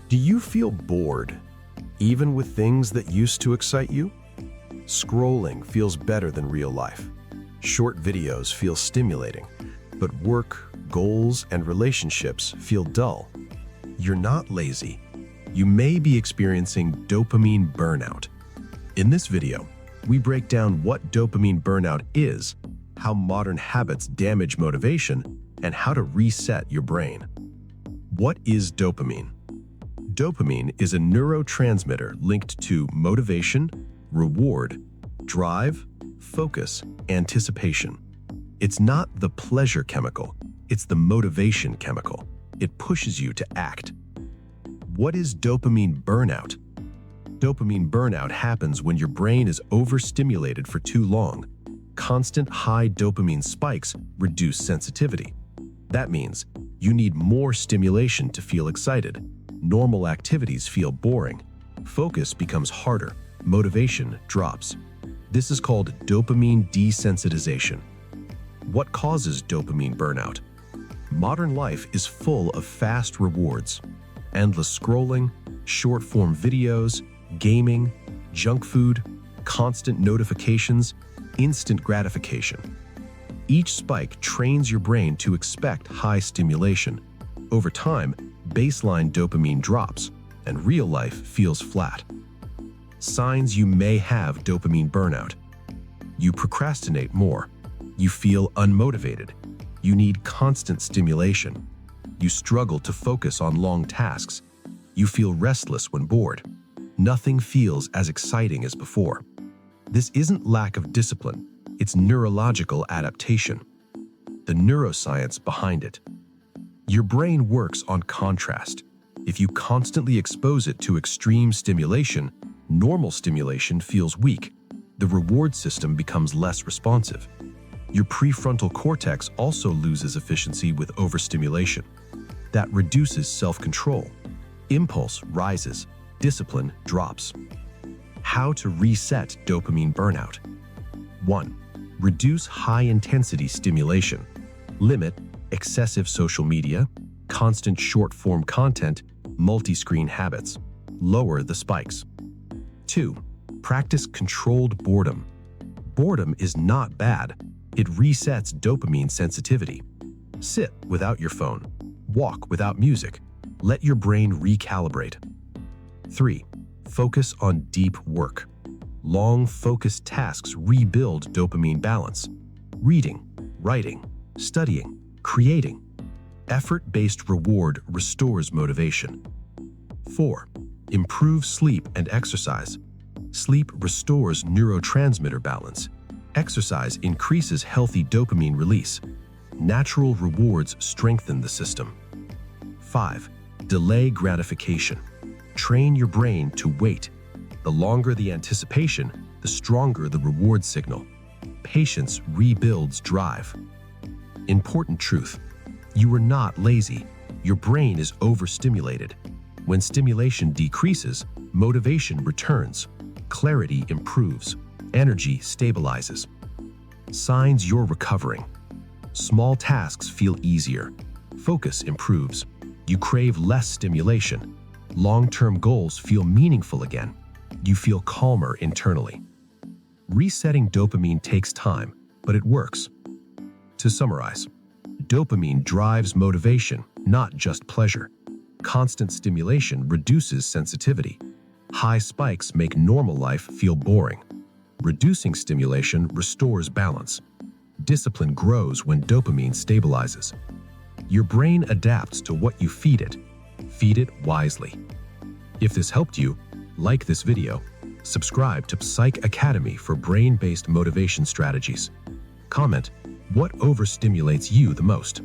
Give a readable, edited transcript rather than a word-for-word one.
Do you feel bored, even with things that used to excite you? Scrolling feels better than real life. Short videos feel stimulating, but work, goals, and relationships feel dull. You're not lazy. You may be experiencing dopamine burnout. In this video, we break down what dopamine burnout is, how modern habits damage motivation, and how to reset your brain. What is dopamine? Dopamine is a neurotransmitter linked to motivation, reward, drive, focus, anticipation. It's not the pleasure chemical, it's the motivation chemical. It pushes you to act. What is dopamine burnout? Dopamine burnout happens when your brain is overstimulated for too long. Constant high dopamine spikes reduce sensitivity. That means you need more stimulation to feel excited. Normal activities feel boring. Focus becomes harder. Motivation drops. This is called dopamine desensitization. What causes dopamine burnout? Modern life is full of fast rewards. Endless scrolling, short-form videos, gaming, junk food, constant notifications, instant gratification. Each spike trains your brain to expect high stimulation. Over time, baseline dopamine drops, and real life feels flat. Signs you may have dopamine burnout. You procrastinate more. You feel unmotivated. You need constant stimulation. You struggle to focus on long tasks. You feel restless when bored. Nothing feels as exciting as before. This isn't lack of discipline, it's neurological adaptation. The neuroscience behind it. Your brain works on contrast. If you constantly expose it to extreme stimulation, normal stimulation feels weak. The reward system becomes less responsive. Your prefrontal cortex also loses efficiency with overstimulation. That reduces self-control. Impulse rises, discipline drops. How to reset dopamine burnout? 1. Reduce high-intensity stimulation. Limit excessive social media, constant short-form content, multi-screen habits. Lower the spikes. 2. Practice controlled boredom. Boredom is not bad. It resets dopamine sensitivity. Sit without your phone. Walk without music. Let your brain recalibrate. 3. Focus on deep work. Long, focused tasks rebuild dopamine balance. Reading, writing, studying, creating. Effort-based reward restores motivation. 4. Improve sleep and exercise. Sleep restores neurotransmitter balance. Exercise increases healthy dopamine release. Natural rewards strengthen the system. 5. Delay gratification. Train your brain to wait. The longer the anticipation, the stronger the reward signal. Patience rebuilds drive. Important truth. You are not lazy. Your brain is overstimulated. When stimulation decreases, motivation returns. Clarity improves. Energy stabilizes. Signs you're recovering. Small tasks feel easier. Focus improves. You crave less stimulation. Long-term goals feel meaningful again. You feel calmer internally. Resetting dopamine takes time, but it works. To summarize, dopamine drives motivation, not just pleasure. Constant stimulation reduces sensitivity. High spikes make normal life feel boring. Reducing stimulation restores balance. Discipline grows when dopamine stabilizes. Your brain adapts to what you feed it. Feed it wisely. If this helped you, like this video, subscribe to PsycAcademy for brain-based motivation strategies. Comment, what overstimulates you the most?